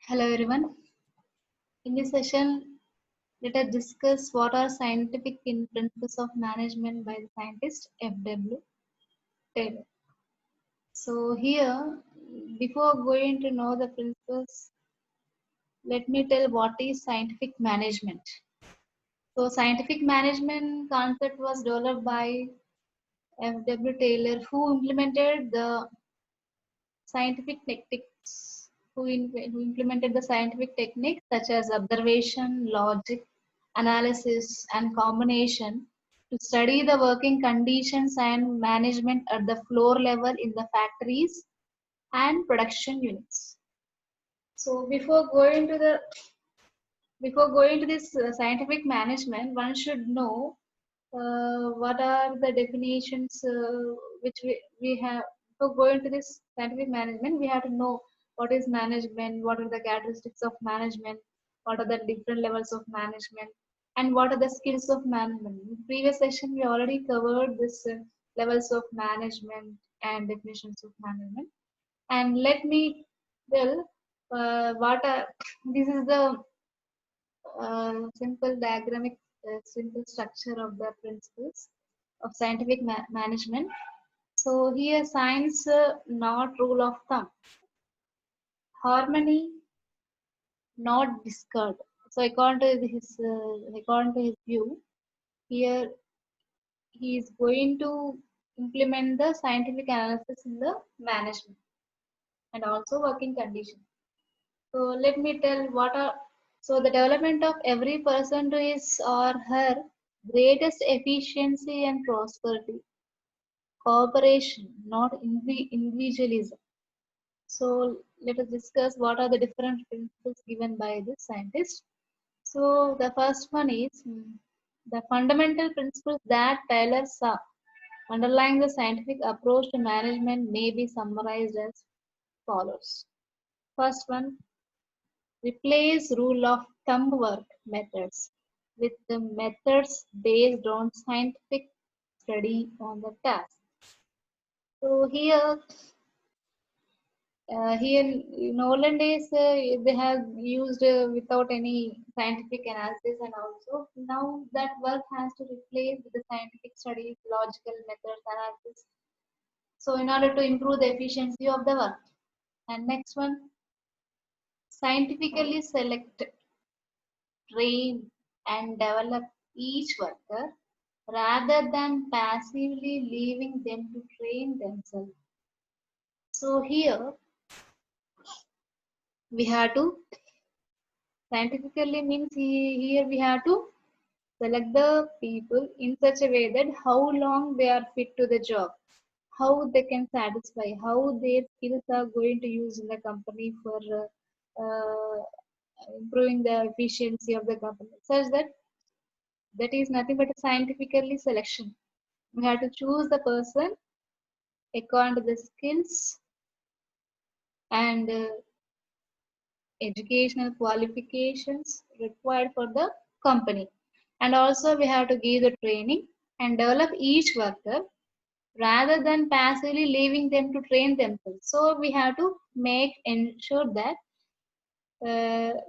Hello everyone. In this session, let us discuss what are scientific principles of management by the scientist F.W. Taylor. So here, before going to know the principles, let me tell what is scientific management. So scientific management concept was developed by F.W. Taylor, who implemented the scientific techniques, who implemented the scientific techniques such as observation, logic, analysis, and combination to study the working conditions and management at the floor level in the factories and production units. So before going to this scientific management, one should know what are the definitions which we have. For going to this scientific management, we have to know what is management, what are the characteristics of management, what are the different levels of management, and what are the skills of management. In previous session, we already covered this levels of management and definitions of management. And let me tell what are, this is the simple diagramic simple structure of the principles of scientific management. So here science not rule of thumb, harmony not discard. So according to his view, here he is going to implement the scientific analysis in the management and also working conditions. So let me tell what are, so the development of every person to his or her greatest efficiency and prosperity, cooperation, not individualism. So let us discuss what are the different principles given by the scientist. So the first one is the fundamental principles that Taylor saw underlying the scientific approach to management may be summarized as follows. First one, replace rule of thumb work methods with the methods based on scientific study on the task. So here in olden days, they have used without any scientific analysis, and also now that work has to replace with the scientific studies, logical methods, analysis. So in order to improve the efficiency of the work. And next one, scientifically select, train, and develop each worker rather than passively leaving them to train themselves. So here we have to scientifically means here we have to select the people in such a way that how long they are fit to the job, how they can satisfy, how their skills are going to use in the company for improving the efficiency of the company, such that that is nothing but a scientifically selection. We have to choose the person according to the skills and educational qualifications required for the company. And also we have to give the training and develop each worker rather than passively leaving them to train themselves. So we have to ensure that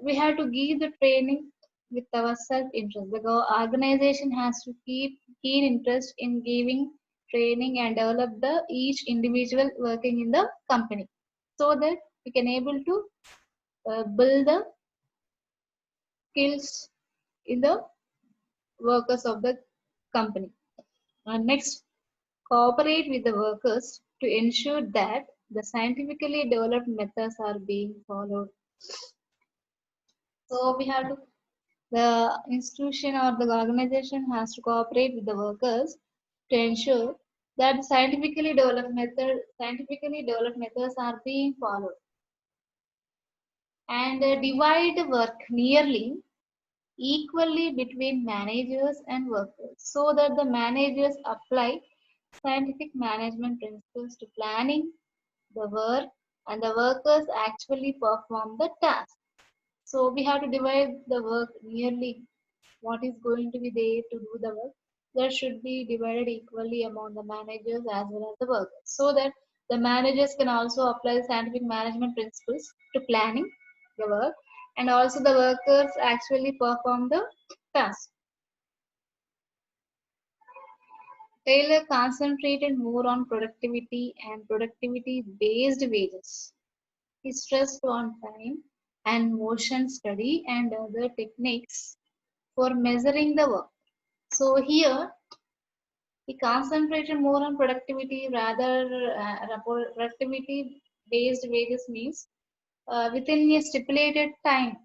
we have to give the training with our self-interest. The organization has to keep keen interest in giving training and develop the each individual working in the company, so that we can able to build the skills in the workers of the company. Next, cooperate with the workers to ensure that the scientifically developed methods are being followed. So we have to, the institution or the organization has to cooperate with the workers to ensure that scientifically developed methods are being followed, and divide work nearly equally between managers and workers, so that the managers apply scientific management principles to planning the work and the workers actually perform the task. So we have to divide the work nearly what is going to be there to do the work. That should be divided equally among the managers as well as the workers, so that the managers can also apply scientific management principles to planning, the work, and also the workers actually perform the task. Taylor concentrated more on productivity and productivity based wages. He stressed on time and motion study and other techniques for measuring the work. So here he concentrated more on productivity rather productivity based wages means within a stipulated time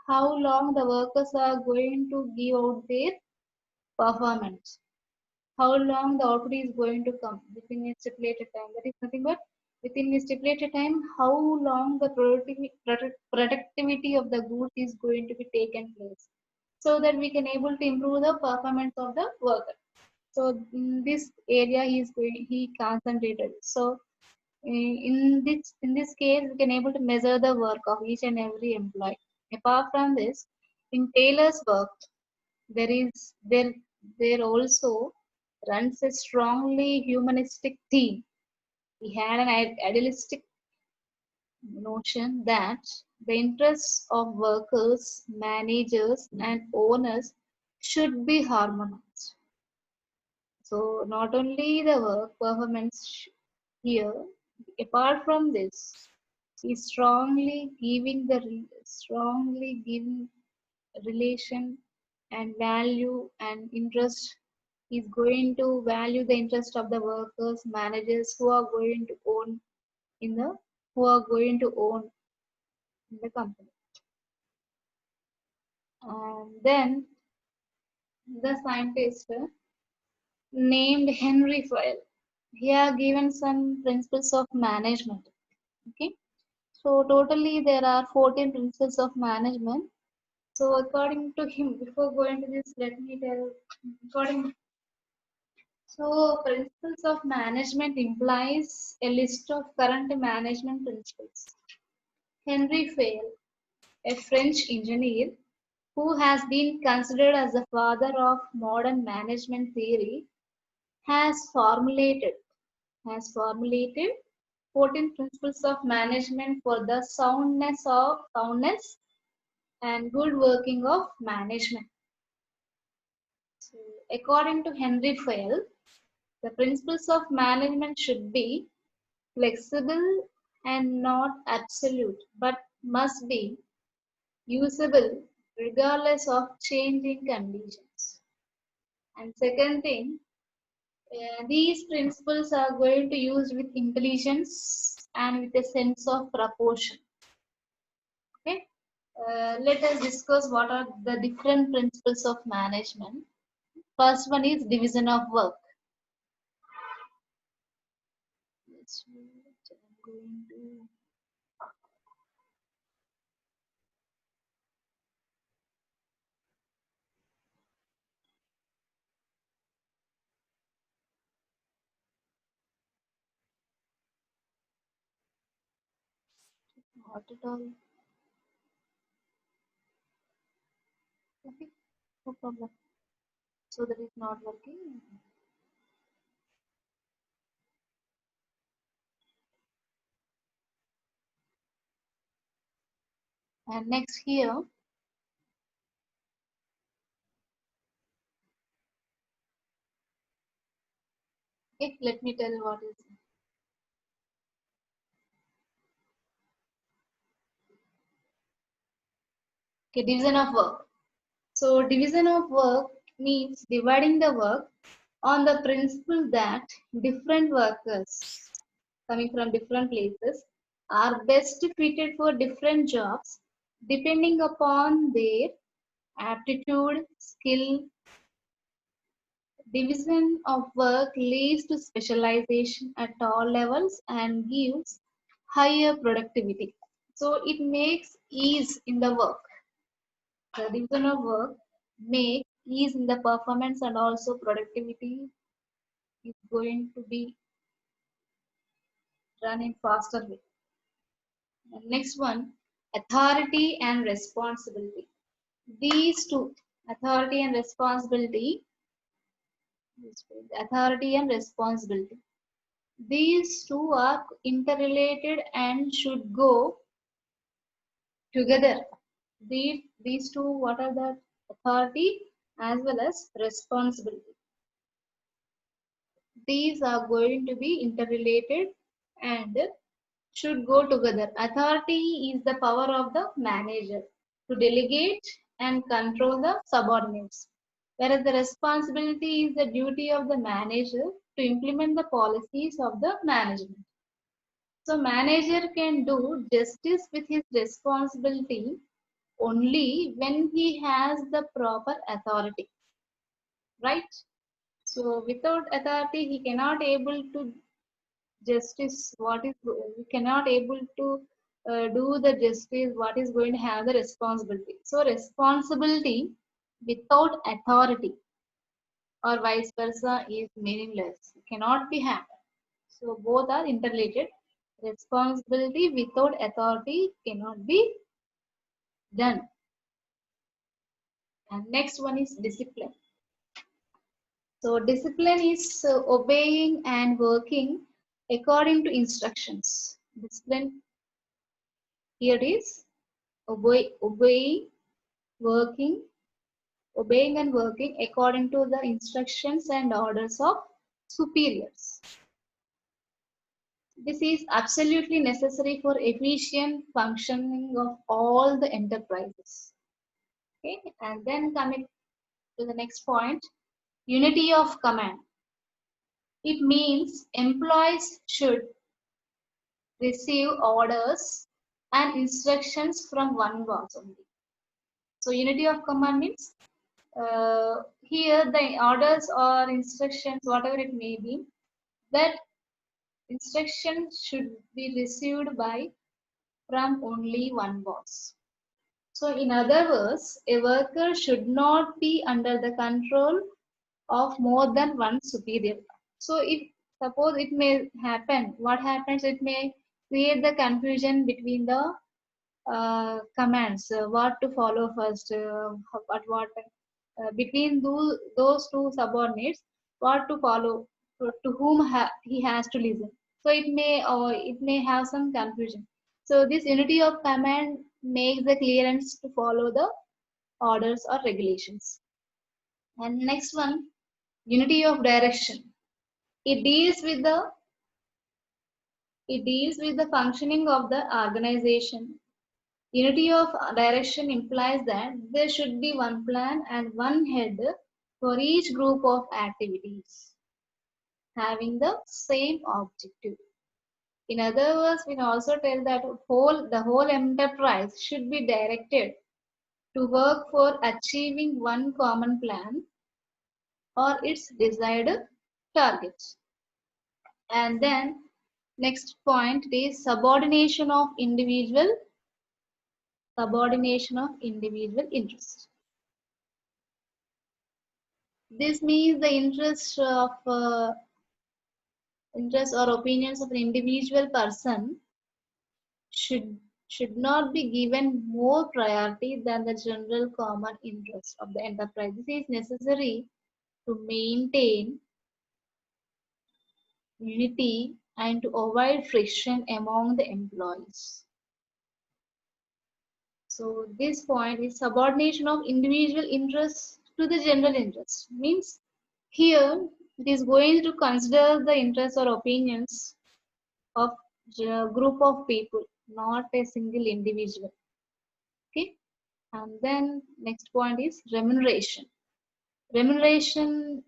how long the workers are going to give out their performance, how long the output is going to come within a stipulated time. That is nothing but within a stipulated time, how long the productivity of the goods is going to be taken place, so that we can able to improve the performance of the worker. So in this area, he concentrated. So in this case, we can able to measure the work of each and every employee. Apart from this, in Taylor's work, there is there also runs a strongly humanistic theme. He had an idealistic notion that the interests of workers, managers, and owners should be harmonized. So not only the work performance here, apart from this, he strongly giving relation and value and interest. He's going to value the interest of the workers, managers in the who are going to own in the company. And then the scientist named Henry Fayol. He has given some principles of management. Okay, so totally there are 14 principles of management. So according to him, before going to this, let me tell. According So, principles of management implies a list of current management principles. Henry Fayol, a French engineer who has been considered as the father of modern management theory, has formulated has formulated 14 principles of management for the soundness and good working of management. So, according to Henry Fayol, the principles of management should be flexible and not absolute, but must be usable regardless of changing conditions. And second thing, these principles are going to use with intelligence and with a sense of proportion. Okay, let us discuss what are the different principles of management. First one is division of work. Let's see what I'm going to not at all. Okay, no problem. So that is not working. And next here, okay, let me tell what is okay, division of work. So division of work means dividing the work on the principle that different workers coming from different places are best fitted for different jobs depending upon their aptitude, skill. Division of work leads to specialization at all levels and gives higher productivity. So it makes ease in the work. The division of work makes ease in the performance and also productivity is going to be done in faster way. And next one, authority and responsibility. These two, authority and responsibility, authority and responsibility. These two are interrelated and should go together. These two, what are the authority as well as responsibility. These are going to be interrelated and should go together. Authority is the power of the manager to delegate and control the subordinates, whereas the responsibility is the duty of the manager to implement the policies of the management. So manager can do justice with his responsibility only when he has the proper authority, right? So without authority, he cannot able to justice what is he cannot able to do the justice what is going to have the responsibility. So responsibility without authority or vice versa is meaningless. It cannot be happened. So both are interrelated. Responsibility without authority cannot be done. And next one is discipline. So discipline is obeying and working according to instructions. Discipline here is obeying, working, obeying and working according to the instructions and orders of superiors. This is absolutely necessary for efficient functioning of all the enterprises. Okay, and then coming to the next point, unity of command. It means employees should receive orders and instructions from one boss only. So unity of command means here the orders or instructions, whatever it may be, that instructions should be received by from only one boss. So in other words, a worker should not be under the control of more than one superior. So if suppose it may happen, what happens, it may create the confusion between the commands, what to follow first, what between those two subordinates, what to follow, to whom he has to listen. So it may have some confusion. So this unity of command makes the clearance to follow the orders or regulations. And next one, unity of direction. It deals with the it deals with the functioning of the organization. Unity of direction implies that there should be one plan and one head for each group of activities having the same objective. In other words, we can also tell that the whole enterprise should be directed to work for achieving one common plan or its desired targets. And then next point is subordination of individual interest. This means the interests or opinions of an individual person should should not be given more priority than the general common interest of the enterprise. This is necessary to maintain unity and to avoid friction among the employees. So this point is subordination of individual interests to the general interest. Means here it is going to consider the interests or opinions of a group of people, not a single individual. Okay. And then next point is remuneration. Remuneration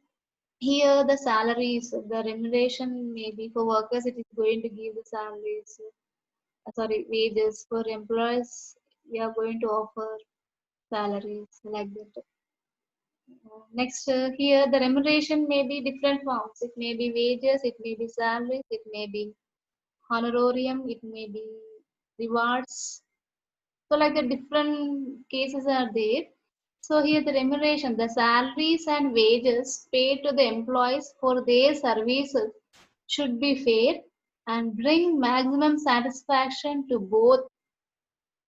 here the salaries, the remuneration maybe for workers it is going to give the salaries, wages. For employees we are going to offer salaries like that. Next, here the remuneration may be different forms. It may be wages, it may be salaries, it may be honorarium, it may be rewards. So like the different cases are there. So here the remuneration, the salaries and wages paid to the employees for their services should be fair and bring maximum satisfaction to both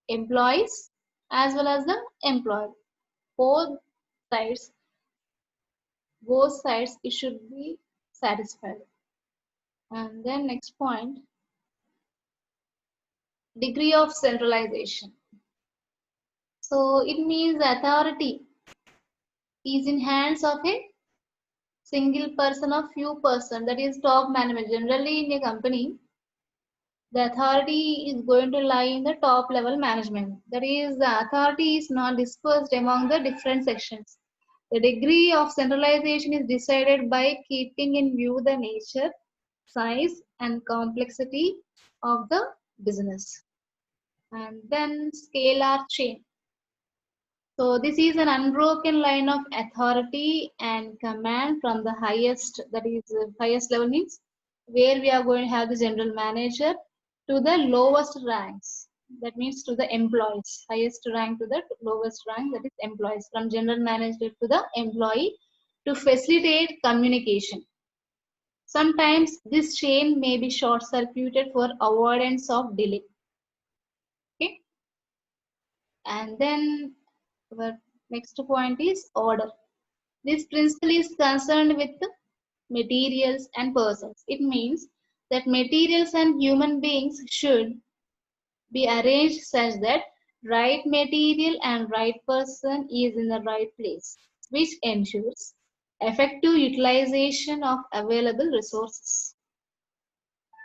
employees as well as the employer. Both sides, both sides, it should be satisfied. And then next point, degree of centralization. So it means authority is in hands of a single person or few person, that is top management. Generally in a company, the authority is going to lie in the top level management. That is, the authority is not dispersed among the different sections. The degree of centralization is decided by keeping in view the nature, size, and complexity of the business. And then scalar chain. So this is an unbroken line of authority and command from the highest, that is highest level means where we are going to have the general manager to the lowest ranks. That means to the employees, highest rank to the lowest rank, that is employees, from general manager to the employee, to facilitate communication. Sometimes this chain may be short circuited for avoidance of delay. Okay. And then our next point is order. This principle is concerned with materials and persons. It means that materials and human beings should be arranged such that right material and right person is in the right place, which ensures effective utilization of available resources.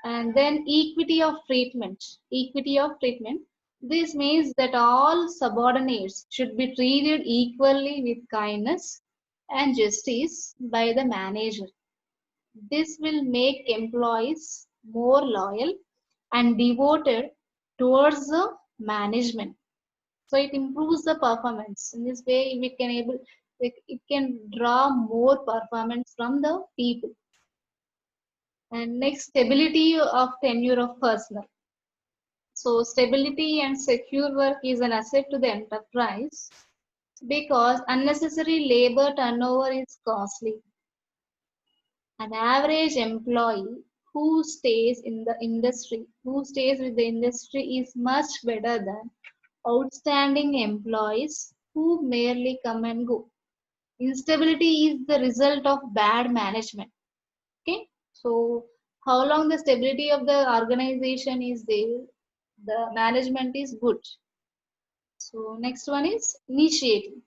And then equity of treatment. Equity of treatment. This means that all subordinates should be treated equally with kindness and justice by the manager. This will make employees more loyal and devoted towards the management. So it improves the performance. In this way, we can able, it can draw more performance from the people. And next, stability of tenure of personnel. So stability and secure work is an asset to the enterprise because unnecessary labor turnover is costly. An average employee who stays in the industry, who stays with the industry is much better than outstanding employees who merely come and go. Instability is the result of bad management. Okay, so how long the stability of the organization is there, the management is good. So next one is initiative.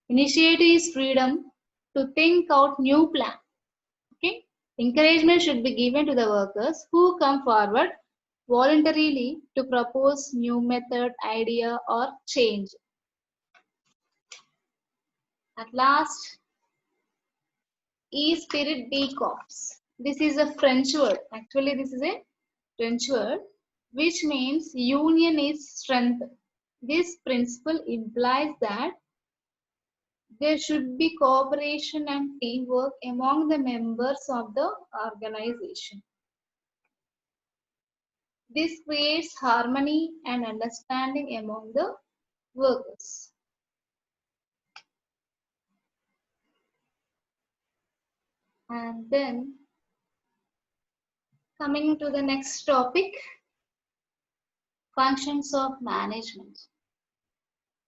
Initiative is freedom to think out new plan. Okay, encouragement should be given to the workers who come forward voluntarily to propose new method, idea, or change. At last, Esprit de Corps. This is a French word. Actually, this is a French word which means union is strength. This principle implies that there should be cooperation and teamwork among the members of the organization. This creates harmony and understanding among the workers. And then coming to the next topic, functions of management.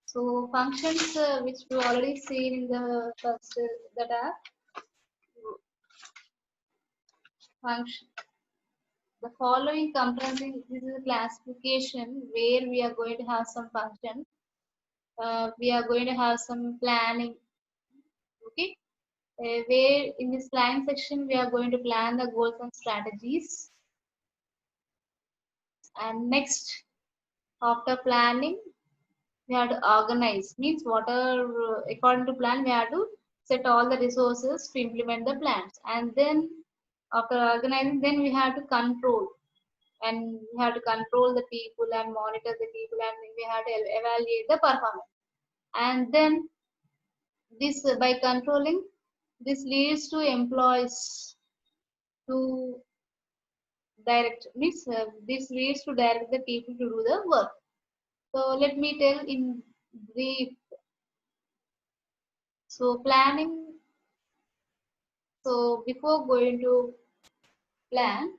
So functions which we already seen in the first that are function. The following comprising, this is a classification where we are going to have some function. We are going to have some planning. Okay, where in this plan section we are going to plan the goals and strategies. And next, after planning, we have to organize. Means whatever according to plan, we have to set all the resources to implement the plans. And then after organizing, then we have to control. And we have to control the people and monitor the people, and we have to evaluate the performance. And then this by controlling, this leads to employees to direct, means this leads to direct the people to do the work. So let me tell in brief. So planning. So before going to plan,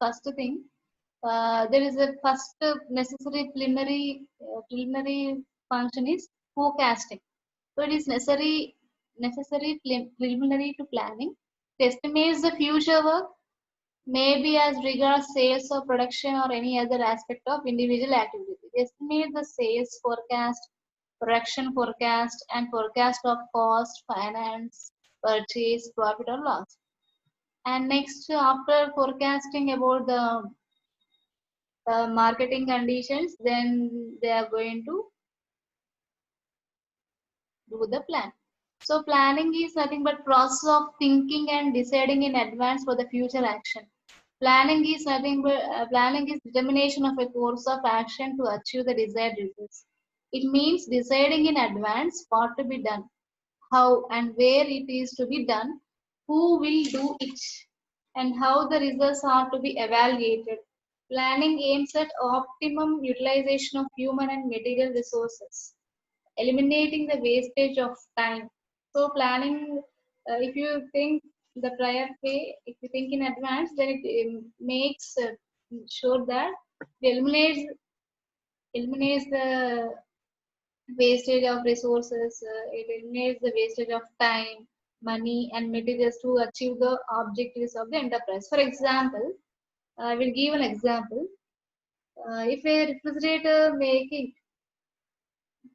first thing, there is a first necessary preliminary function is forecasting. So it is necessary preliminary to planning. It estimates the future work, maybe as regards sales or production or any other aspect of individual activity. It estimates the sales forecast production forecast, and forecast of cost, finance, purchase, profit or loss. And next, after forecasting about the marketing conditions, then they are going to do the plan. So planning is nothing but process of thinking and deciding in advance for the future action. Planning is nothing but planning is determination of a course of action to achieve the desired results. It means deciding in advance what to be done, how and where it is to be done, who will do it, and how the results are to be evaluated. Planning aims at optimum utilization of human and material resources, eliminating the wastage of time. So planning, if you think the prior way, if you think in advance, then it makes sure that it eliminates the wastage of resources, it eliminates the wastage of time, money, and materials to achieve the objectives of the enterprise. For example, I will give an example. If a refrigerator making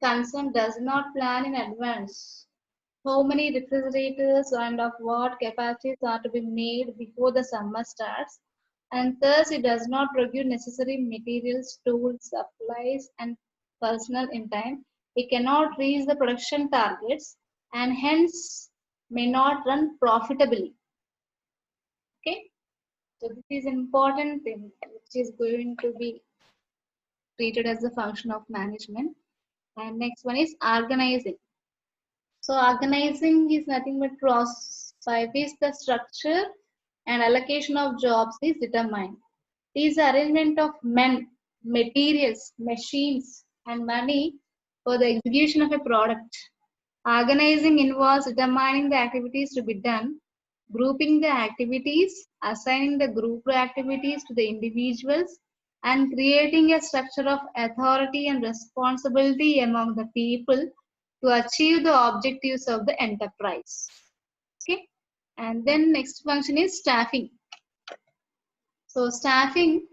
concern does not plan in advance how many refrigerators and of what capacities are to be made before the summer starts, and thus it does not procure necessary materials, tools, supplies, and personnel in time. It cannot reach the production targets and hence may not run profitably. Okay, so this is an important thing which is going to be treated as a function of management. And next one is organizing. So organizing is nothing but process by which the structure and allocation of jobs is determined. It is the arrangement of men, materials, machines, and money for the execution of a product. Organizing involves determining the activities to be done, grouping the activities, assigning the group activities to the individuals, and creating a structure of authority and responsibility among the people to achieve the objectives of the enterprise. Okay, and then next function is staffing. So staffing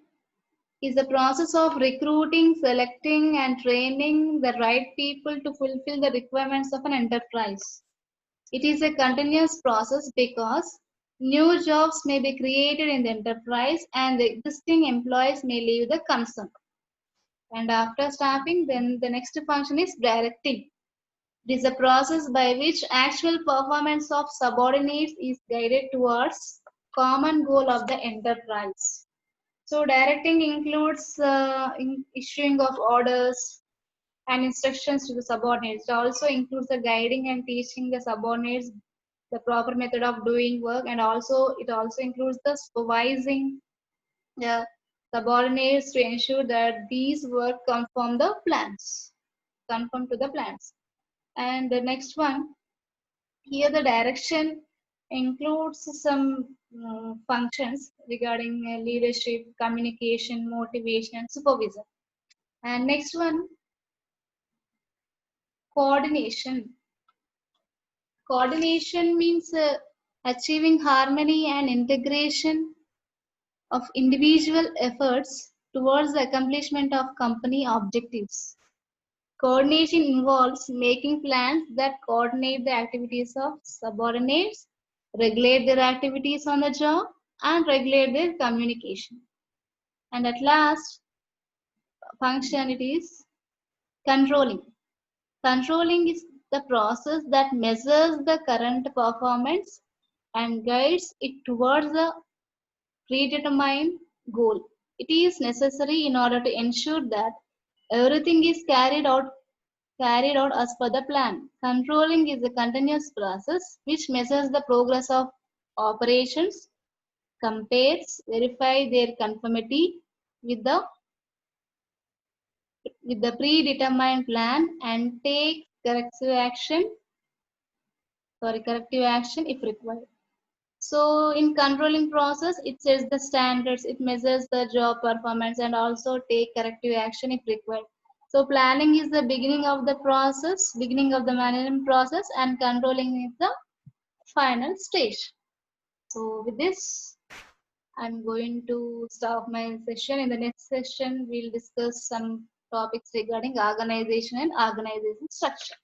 is the process of recruiting, selecting, and training the right people to fulfill the requirements of an enterprise. It is a continuous process because new jobs may be created in the enterprise and the existing employees may leave the concern. And after staffing, then the next function is directing. It is a process by which actual performance of subordinates is guided towards common goal of the enterprise. So directing includes issuing of orders and instructions to the subordinates. It also includes the guiding and teaching the subordinates the proper method of doing work, and also it also includes the supervising the subordinates to ensure that these work conform to the plans. And the next one, here the direction includes some functions regarding leadership, communication, motivation, and supervision. And next one, coordination. Coordination means achieving harmony and integration of individual efforts towards the accomplishment of company objectives. Coordination involves making plans that coordinate the activities of subordinates, regulate their activities on the job, and regulate their communication. And at last, function it is controlling. Controlling is the process that measures the current performance and guides it towards a predetermined goal. It is necessary in order to ensure that everything is carried out as per the plan. Controlling is a continuous process which measures the progress of operations, compares, verify their conformity with the predetermined plan, and take corrective action if required. So in controlling process, it sets the standards, it measures the job performance, and also take corrective action if required. So planning is the beginning of the management process, and controlling is the final stage. So with this, I'm going to stop my session. In the next session, we'll discuss some topics regarding organization and organization structure.